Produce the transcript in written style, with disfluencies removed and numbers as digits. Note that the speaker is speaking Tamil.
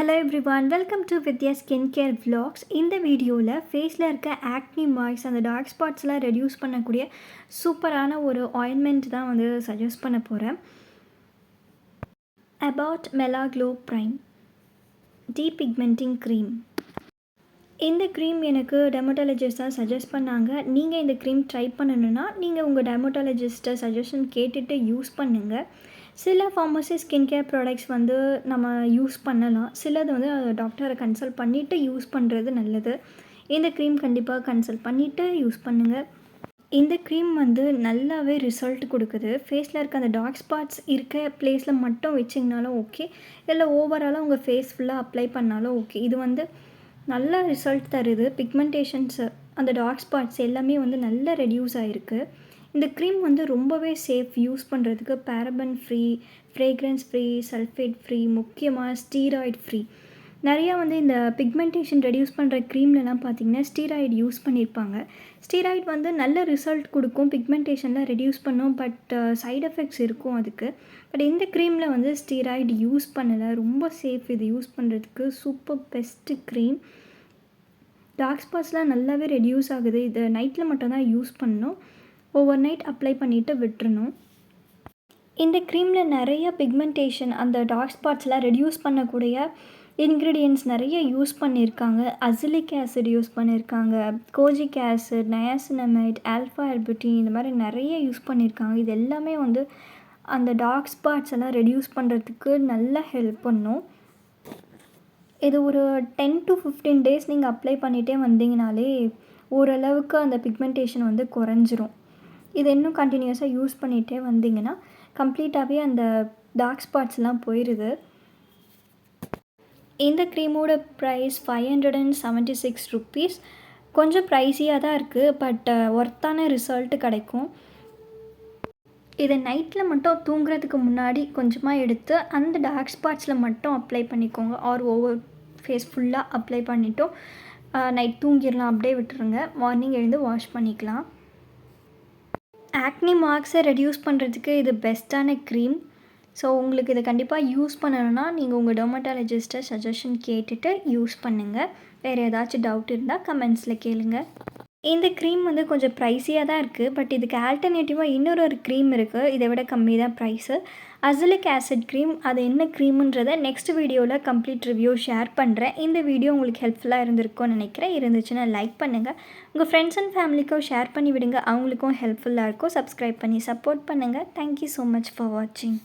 Hello everyone, welcome to Vidya Skincare Vlogs. இந்த வீடியோவில் ஃபேஸில் இருக்க ஆக்னி மார்க்ஸ் அந்த டார்க் ஸ்பாட்ஸ்லாம் ரெடியூஸ் பண்ணக்கூடிய சூப்பரான ஒரு ஆயின்மெண்ட் தான் வந்து சஜஸ்ட் பண்ண போகிறேன். About Melaglow prime depigmenting cream. இந்த க்ரீம் எனக்கு டெர்மட்டாலஜிஸ்ட் தான் சஜஸ்ட் பண்ணாங்க. நீங்கள் இந்த க்ரீம் ட்ரை பண்ணணுன்னா நீங்கள் உங்கள் டெர்மட்டாலஜிஸ்ட்டை சஜஷன் கேட்டுட்டு யூஸ் பண்ணுங்கள். சில ஃபார்மசி ஸ்கின் கேர் ப்ராடக்ட்ஸ் வந்து நம்ம யூஸ் பண்ணலாம், சிலது வந்து டாக்டரை கன்சல்ட் பண்ணிவிட்டு யூஸ் பண்ணுறது நல்லது. இந்த க்ரீம் கண்டிப்பாக கன்சல்ட் பண்ணிவிட்டு யூஸ் பண்ணுங்கள். இந்த க்ரீம் வந்து நல்லாவே ரிசல்ட் கொடுக்குது. ஃபேஸில் இருக்க அந்த டார்க் ஸ்பாட்ஸ் இருக்க ப்ளேஸில் மட்டும் வச்சிங்கனாலும் ஓகே, இல்லை ஓவராலாக உங்கள் ஃபேஸ் ஃபுல்லாக அப்ளை பண்ணாலும் ஓகே. இது வந்து நல்ல ரிசல்ட் தருது. பிக்மெண்டேஷன்ஸு அந்த டார்க் ஸ்பாட்ஸ் எல்லாமே வந்து நல்லா ரெடியூஸ் ஆகிருக்கு. இந்த க்ரீம் வந்து ரொம்பவே சேஃப் யூஸ் பண்ணுறதுக்கு. Paraben free, fragrance free, sulphate free, முக்கியமாக ஸ்டீராய்டு ஃப்ரீ. நிறையா வந்து இந்த பிக்மெண்டேஷன் ரெடியூஸ் பண்ணுற க்ரீம்லலாம் பார்த்திங்கன்னா ஸ்டீராய்டு யூஸ் பண்ணியிருப்பாங்க. ஸ்டீராய்டு வந்து நல்ல ரிசல்ட் கொடுக்கும், பிக்மெண்டேஷன்லாம் ரெடியூஸ் பண்ணும், பட் சைட் எஃபெக்ட்ஸ் இருக்கும் அதுக்கு. பட் இந்த க்ரீமில் வந்து ஸ்டீராய்டு யூஸ் பண்ணலை. ரொம்ப சேஃப் இது யூஸ் பண்ணுறதுக்கு. Super best cream. டார்க் ஸ்பாட்ஸ்லாம் நல்லாவே ரெடியூஸ் ஆகுது. இதை நைட்டில் மட்டும்தான் யூஸ் பண்ணணும். ஓவர் நைட் அப்ளை பண்ணிவிட்டு விட்டுறணும். இந்த க்ரீமில் நிறைய பிக்மெண்டேஷன் அந்த டார்க் ஸ்பாட்ஸ்லாம் ரெடியூஸ் பண்ணக்கூடிய இன்க்ரீடியன்ட்ஸ் நிறைய யூஸ் பண்ணியிருக்காங்க. அசிலிக் ஆசிட் யூஸ் பண்ணியிருக்காங்க, கோஜிக் ஆசிட், நயாசினமைட், ஆல்ஃபா ஆல்புட்டின், இந்த மாதிரி நிறைய யூஸ் பண்ணியிருக்காங்க. இது எல்லாமே வந்து அந்த டார்க் ஸ்பாட்ஸ் எல்லாம் ரெடியூஸ் பண்ணுறதுக்கு நல்லா ஹெல்ப் பண்ணும். இது ஒரு 10 to 15 days நீங்கள் அப்ளை பண்ணிகிட்டே வந்தீங்கனாலே ஓரளவுக்கு அந்த பிக்மெண்டேஷன் வந்து குறைஞ்சிரும். இது இன்னும் கண்டினியூஸாக யூஸ் பண்ணிகிட்டே வந்தீங்கன்னா கம்ப்ளீட்டாகவே அந்த டார்க் ஸ்பாட்ஸ்லாம் போயிடுது. இந்த க்ரீமோட ப்ரைஸ் 576 rupees. கொஞ்சம் ப்ரைஸியாக தான் இருக்குது, பட் ஒர்த்தான ரிசல்ட்டு கிடைக்கும். இதை நைட்டில் மட்டும் தூங்குறதுக்கு முன்னாடி கொஞ்சமாக எடுத்து அந்த டார்க் ஸ்பாட்ஸில் மட்டும் அப்ளை பண்ணிக்கோங்க. ஆர் ஓவர் ஃபேஸ் ஃபுல்லாக அப்ளை பண்ணிவிட்டோம் நைட் தூங்கிடலாம், அப்படியே விட்டுருங்க. மார்னிங் எழுந்து வாஷ் பண்ணிக்கலாம். ஆக்னி மார்க்ஸை ரெடியூஸ் பண்ணுறதுக்கு இது பெஸ்ட்டான க்ரீம். ஸோ உங்களுக்கு இதை கண்டிப்பாக யூஸ் பண்ணணுன்னா நீங்கள் உங்கள் டெர்மட்டாலஜிஸ்ட்டை சஜஷன் கேட்டுட்டு யூஸ் பண்ணுங்கள். வேறு ஏதாச்சும் டவுட் இருந்தால் கமெண்ட்ஸில் கேளுங்கள். இந்த க்ரீம் வந்து கொஞ்சம் ப்ரைஸியாக தான் இருக்குது, பட் இதுக்கு ஆல்டர்னேட்டிவாக இன்னொரு க்ரீம் இருக்குது. இதை விட கம்மி தான் ப்ரைஸு. Salicylic acid cream. அது என்ன க்ரீமுன்றதை நெக்ஸ்ட் வீடியோவில் கம்ப்ளீட் ரிவ்யூ ஷேர் பண்ணுறேன். இந்த வீடியோ உங்களுக்கு ஹெல்ப்ஃபுல்லாக இருந்திருக்கும்னு நினைக்கிறேன். இருந்துச்சுன்னா லைக் பண்ணுங்கள், உங்கள் ஃப்ரெண்ட்ஸ் அண்ட் ஃபேமிலிக்கும் ஷேர் பண்ணி விடுங்க, அவங்களுக்கும் ஹெல்ப்ஃபுல்லாக இருக்கும். சப்ஸ்கிரைப் பண்ணி சப்போர்ட் பண்ணுங்கள். தேங்க்யூ ஸோ மச் ஃபார் வாட்சிங்.